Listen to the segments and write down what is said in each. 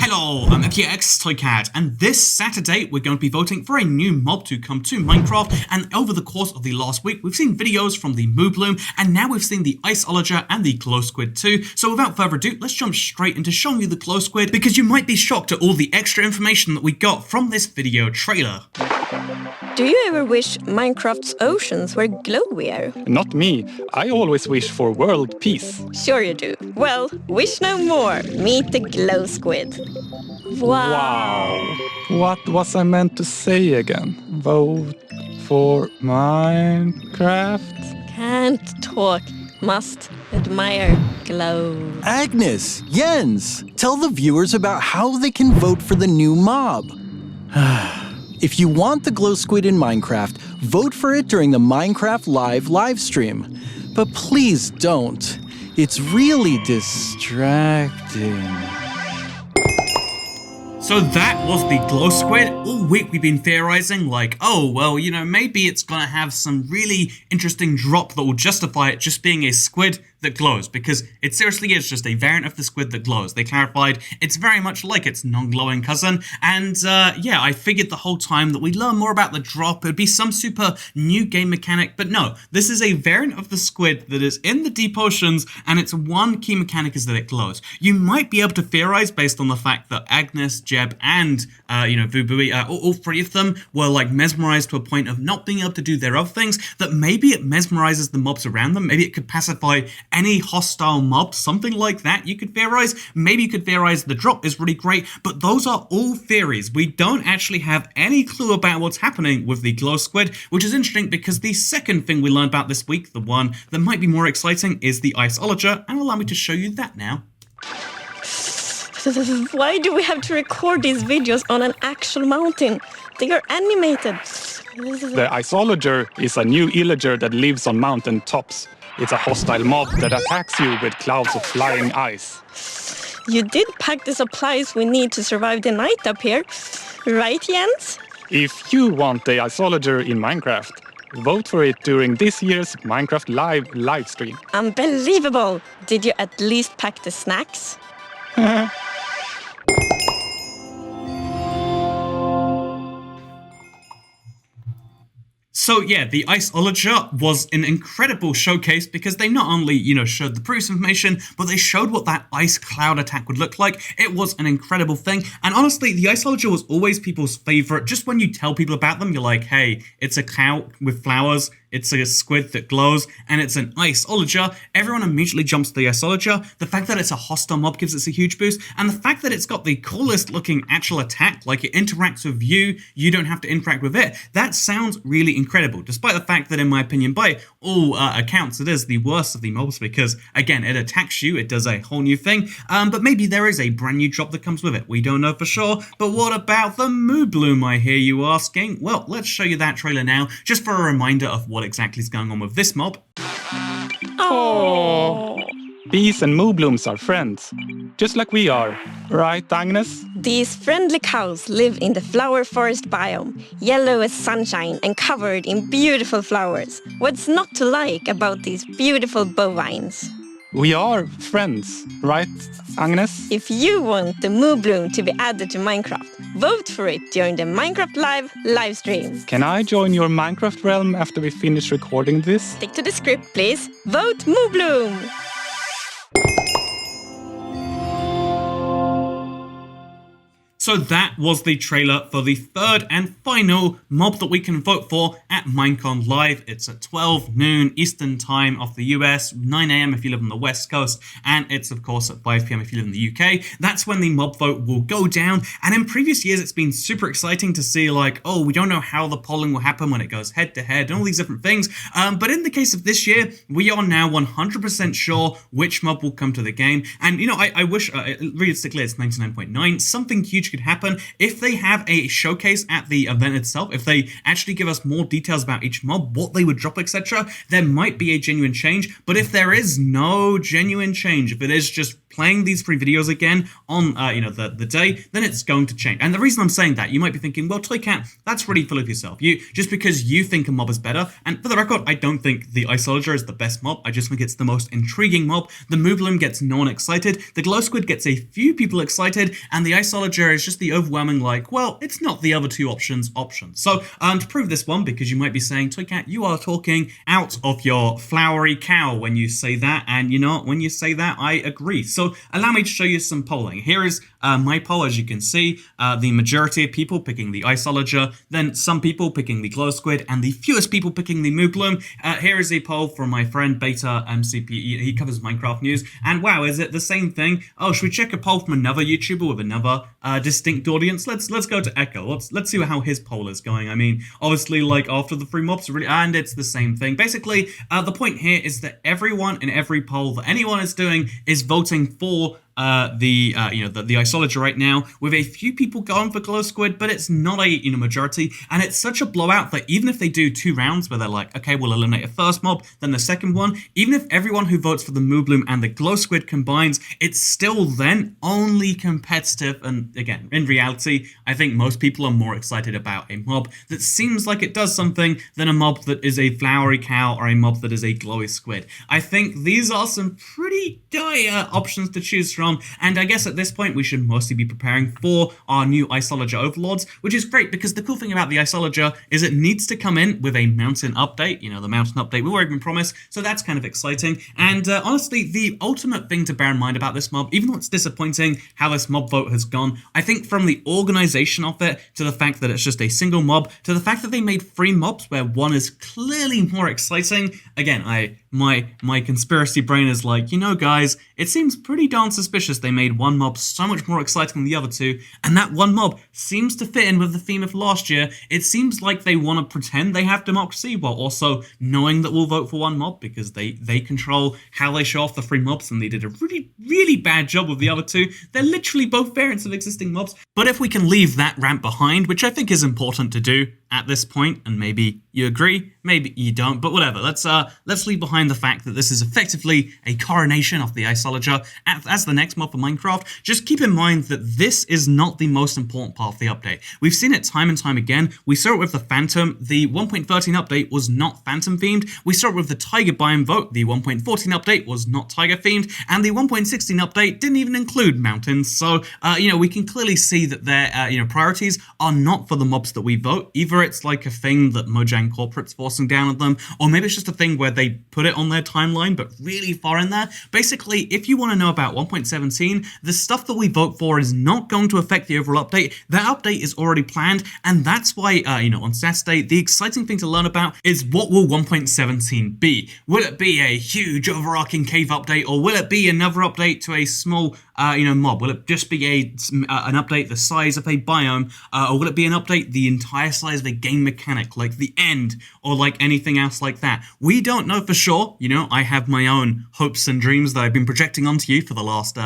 Hello, I'm X Toycat, and this Saturday we're going to be voting for a new mob to come to Minecraft. And over the course of the last week, we've seen videos from the Moo Bloom, and now we've seen the Icelander and the Glow Squid too. So without further ado, let's jump straight into showing you the Glow Squid, because you might be shocked at all the extra information that we got from this video trailer. Do you ever wish Minecraft's oceans were glowier? Not me. I always wish for world peace. Sure you do. Well, wish no more. Meet the Glow Squid. Wow. What was I meant to say again? Vote for Minecraft? Can't talk. Must admire Glow. Agnes, Jens, tell the viewers about how they can vote for the new mob. If you want the Glow Squid in Minecraft, vote for it during the Minecraft live stream. But please don't. It's really distracting. So that was the Glow Squid. All week we've been theorizing like, oh, well, you know, maybe it's gonna have some really interesting drop that will justify it just being a squid that glows, because it seriously is just a variant of the squid that glows. They clarified it's very much like its non-glowing cousin, and yeah, I figured the whole time that we'd learn more about the drop, it'd be some super new game mechanic, but no, this is a variant of the squid that is in the deep oceans, and its one key mechanic is that it glows. You might be able to theorize based on the fact that Agnes, Jeb, and Vubui, all three of them were like mesmerized to a point of not being able to do their other things, that maybe it mesmerizes the mobs around them, maybe it could pacify any hostile mob, something like that you could theorize. Maybe you could theorize the drop is really great, but those are all theories. We don't actually have any clue about what's happening with the Glow Squid, which is interesting because the second thing we learned about this week, the one that might be more exciting, is the Icelander, and allow me to show you that now. Why do we have to record these videos on an actual mountain? They are animated. The Icelander is a new illager that lives on mountain tops. It's a hostile mob that attacks you with clouds of flying ice. You did pack the supplies we need to survive the night up here, right, Jens? If you want the Icelander in Minecraft, vote for it during this year's Minecraft live stream. Unbelievable! Did you at least pack the snacks? So yeah, the Icelander was an incredible showcase because they not only, showed the previous information, but they showed what that ice cloud attack would look like. It was an incredible thing. And honestly, the Icelander was always people's favorite. Just when you tell people about them, you're like, hey, it's a cloud with flowers. It's a squid that glows, and it's an Icelander. Everyone immediately jumps to the Icelander. The fact that it's a hostile mob gives it a huge boost, and the fact that it's got the coolest looking actual attack, like it interacts with you, you don't have to interact with it, that sounds really incredible, despite the fact that, in my opinion, by all accounts, it is the worst of the mobs, because, again, it attacks you, it does a whole new thing, but maybe there is a brand new drop that comes with it. We don't know for sure, but what about the Moo Bloom, I hear you asking? Well, let's show you that trailer now, just for a reminder of what exactly is going on with this mob. Oh, bees and Moo Blooms are friends, just like we are, right, Agnes? These friendly cows live in the flower forest biome, yellow as sunshine and covered in beautiful flowers. What's not to like about these beautiful bovines? We are friends, right, Agnes? If you want the Moo Bloom to be added to Minecraft, vote for it during the Minecraft live stream. Can I join your Minecraft realm after we finish recording this? Stick to the script, please. Vote Moo Bloom! So that was the trailer for the third and final mob that we can vote for at Minecon Live. It's at 12 noon Eastern Time of the US, 9 AM if you live on the West Coast, and it's of course at 5 PM if you live in the UK. That's when the mob vote will go down, and in previous years it's been super exciting to see like, oh, we don't know how the polling will happen when it goes head to head and all these different things, but in the case of this year, we are now 100% sure which mob will come to the game, and I wish, realistically it's 99.9, something huge could happen if they have a showcase at the event itself. If they actually give us more details about each mob, what they would drop, etc., there might be a genuine change. But if there is no genuine change, if it is just playing these 3 videos again on, the day, then it's going to change. And the reason I'm saying that, you might be thinking, well, Toycat, that's really full of yourself. Just because you think a mob is better, and for the record, I don't think the Icelander is the best mob. I just think it's the most intriguing mob. The Moo Bloom gets no one excited, the Glow Squid gets a few people excited, and the Icelander is just the overwhelming, like, well, it's not the other 2 options. So, to prove this one, because you might be saying, Toycat, you are talking out of your flowery cow when you say that, and you know, when you say that, I agree. So, allow me to show you some polling. Here is my poll, as you can see, the majority of people picking the Icelander, then some people picking the Glow Squid, and the fewest people picking the Moo Bloom. Here is a poll from my friend Beta MCP. He covers Minecraft news, and wow, is it the same thing? Oh, should we check a poll from another YouTuber with another distinct audience? Let's go to Echo. Let's see how his poll is going. I mean, obviously, like after the 3 mobs, really, and it's the same thing. Basically, the point here is that everyone in every poll that anyone is doing is voting for the Icelander right now, with a few people going for Glow Squid, but it's not a majority, and it's such a blowout that even if they do 2 rounds where they're like, okay, we'll eliminate a first mob, then the second one, even if everyone who votes for the Moo Bloom and the Glow Squid combines, it's still then only competitive. And again, in reality, I think most people are more excited about a mob that seems like it does something than a mob that is a flowery cow or a mob that is a glowy squid. I think these are some pretty dire options to choose from. And I guess at this point we should mostly be preparing for our new Icelander overlords, which is great because the cool thing about the Icelander is it needs to come in with a mountain update, the mountain update we've already been promised, so that's kind of exciting. And honestly, the ultimate thing to bear in mind about this mob, even though it's disappointing how this mob vote has gone, I think from the organization of it, to the fact that it's just a single mob, to the fact that they made 3 mobs where one is clearly more exciting, again, my conspiracy brain is like, guys, it seems pretty darn suspicious they made one mob so much more exciting than the other 2, and that one mob seems to fit in with the theme of last year. It seems like they want to pretend they have democracy while also knowing that we'll vote for one mob because they control how they show off the 3 mobs, and they did a really, really bad job with the other 2. They're literally both variants of existing mobs. But if we can leave that rant behind, which I think is important to do at this point, and maybe you agree, maybe you don't, but whatever, let's leave behind the fact that this is effectively a coronation of the Icelander as the next mob for Minecraft. Just keep in mind that this is not the most important part of the update. We've seen it time and time again. We saw it with the Phantom. The 1.13 update was not Phantom themed. We saw it with the Tiger biome vote. The 1.14 update was not Tiger themed, and the 1.16 update didn't even include mountains. So we can clearly see that their priorities are not for the mobs that we vote. Either it's like a thing that Mojang corporate's forcing down at them, or maybe it's just a thing where they put it on their timeline but really far in there. Basically, if you want to know about 1.17, the stuff that we vote for is not going to affect the overall update. That update is already planned, and that's why on Saturday the exciting thing to learn about is what will 1.17 be. Will it be a huge overarching cave update, or will it be another update to a small mob? Will it just be an update the size of a biome, or will it be an update the entire size of a game mechanic, like the end, or like anything else like that? We don't know for sure. I have my own hopes and dreams that I've been projecting onto you for the last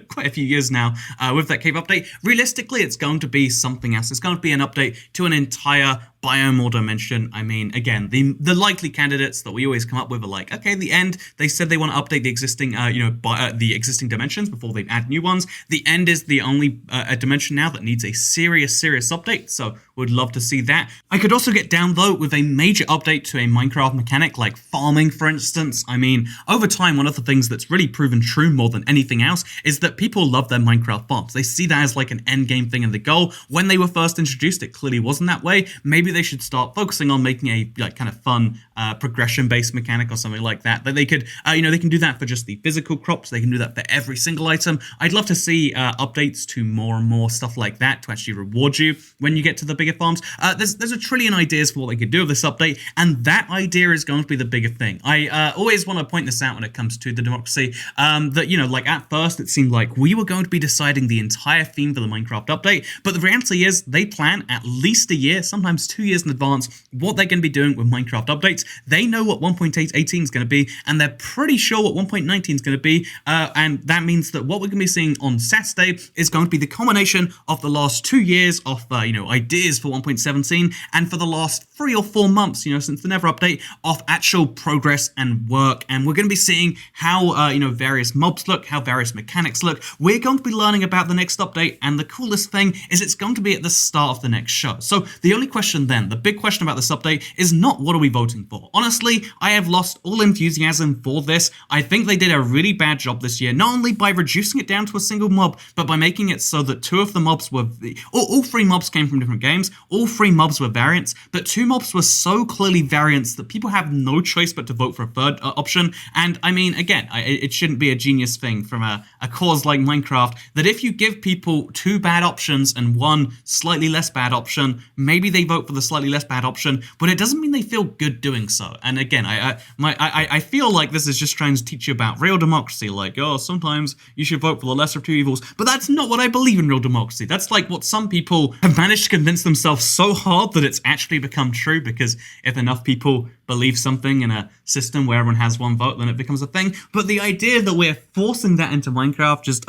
quite a few years now with that cave update. Realistically, it's going to be something else. It's going to be an update to an entire biome or dimension. I mean, again, the likely candidates that we always come up with are like, okay, the end, they said they want to update the existing, the existing dimensions before they add new ones. The end is the only dimension now that needs a serious update, so would love to see that. I could also get down, though, with a major update to a Minecraft mechanic like farming, for instance. I mean, over time, one of the things that's really proven true more than anything else is that people love their Minecraft farms. They see that as like an end game thing and the goal. When they were first introduced, it clearly wasn't that way. Maybe they should start focusing on making a kind of fun progression-based mechanic or something like that. That they could, they can do that for just the physical crops. They can do that for every single item. I'd love to see updates to more and more stuff like that to actually reward you when you get to the bigger farms. There's a trillion ideas for what they could do with this update, and that idea is going to be the bigger thing. I always want to point this out when it comes to the democracy, that at first it seemed like we were going to be deciding the entire theme for the Minecraft update, but the reality is they plan at least a year, sometimes 2 2 years in advance what they're going to be doing with Minecraft updates. They know what 1.818 is going to be, and they're pretty sure what 1.19 is going to be, and that means that what we're going to be seeing on Saturday is going to be the culmination of the last 2 years of, ideas for 1.17, and for the last 3 or 4 months, since the Never update, of actual progress and work. And we're going to be seeing how, various mobs look, how various mechanics look. We're going to be learning about the next update, and the coolest thing is it's going to be at the start of the next show. So the only question then, the big question about this update, is not what are we voting for. Honestly, I have lost all enthusiasm for this. I think they did a really bad job this year, not only by reducing it down to a single mob, but by making it so that 2 of the mobs were, all 3 mobs came from different games, all 3 mobs were variants, but 2 mobs were so clearly variants that people have no choice but to vote for a third option. And I mean, again, it shouldn't be a genius thing from a cause like Minecraft that if you give people 2 bad options and 1 slightly less bad option, maybe they vote for the slightly less bad option, but it doesn't mean they feel good doing so. And again, I feel like this is just trying to teach you about real democracy, like, oh, sometimes you should vote for the lesser of 2 evils, but that's not what I believe in real democracy. That's like what some people have managed to convince themselves so hard that it's actually become true, because if enough people believe something in a system where everyone has 1 vote, then it becomes a thing. But the idea that we're forcing that into Minecraft, just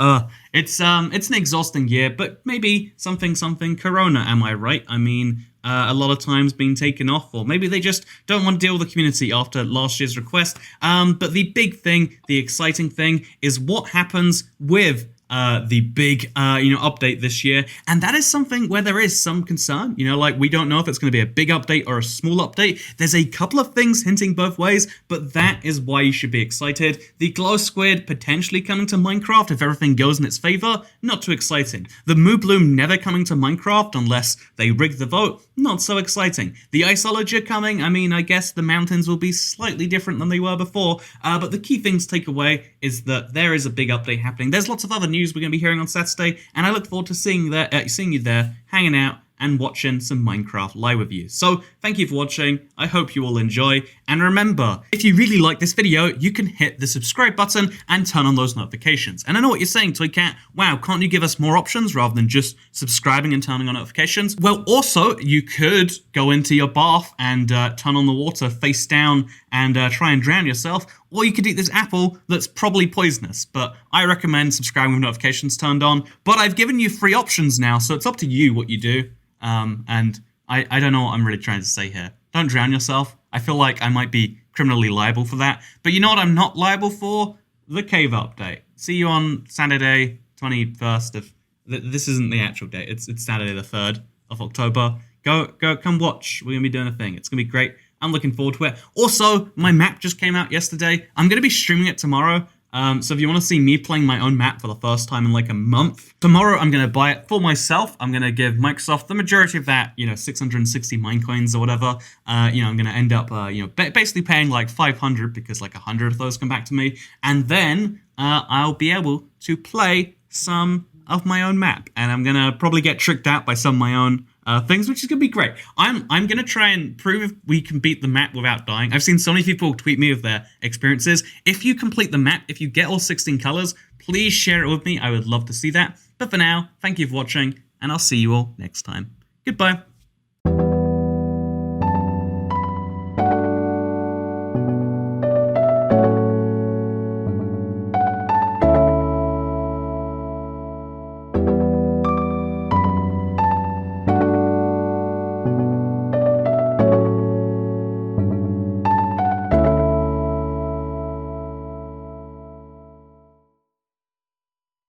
it's an exhausting year. But maybe something Corona, am I right? I mean, a lot of times being taken off, or maybe they just don't want to deal with the community after last year's request. But the big thing, the exciting thing, is what happens with the big, update this year. And that is something where there is some concern, like we don't know if it's going to be a big update or a small update. There's a couple of things hinting both ways, but that is why you should be excited. The glow squid potentially coming to Minecraft if everything goes in its favor, not too exciting. The Moo Bloom never coming to Minecraft unless they rig the vote, not so exciting. The Icelander coming, I mean, I guess the mountains will be slightly different than they were before, but the key things to take away is that there is a big update happening. There's lots of other news we're going to be hearing on Saturday, and I look forward to seeing you there, hanging out and watching some Minecraft live with you. So thank you for watching. I hope you all enjoy. And remember, if you really like this video, you can hit the subscribe button and turn on those notifications. And I know what you're saying, Toycat. Wow, can't you give us more options rather than just subscribing and turning on notifications? Well, also, you could go into your bath and turn on the water face down and try and drown yourself. Or you could eat this apple that's probably poisonous. But I recommend subscribing with notifications turned on. But I've given you 3 options now, so it's up to you what you do. And I don't know what I'm really trying to say here. Don't drown yourself. I feel like I might be criminally liable for that. But you know what I'm not liable for? The cave update. See you on Saturday, 21st of... This isn't the actual date. It's Saturday the 3rd of October. Come watch. We're going to be doing a thing. It's going to be great. I'm looking forward to it. Also, my map just came out yesterday. I'm going to be streaming it tomorrow. So if you want to see me playing my own map for the first time in like a month, tomorrow I'm going to buy it for myself. I'm going to give Microsoft the majority of that, 660 Minecoins or whatever. I'm going to end up, basically paying like 500 because like 100 of those come back to me. And then I'll be able to play some of my own map. And I'm going to probably get tricked out by some of my own things, which is going to be great. I'm going to try and prove if we can beat the map without dying. I've seen so many people tweet me of their experiences. If you complete the map, if you get all 16 colors, please share it with me. I would love to see that. But for now, thank you for watching, and I'll see you all next time. Goodbye.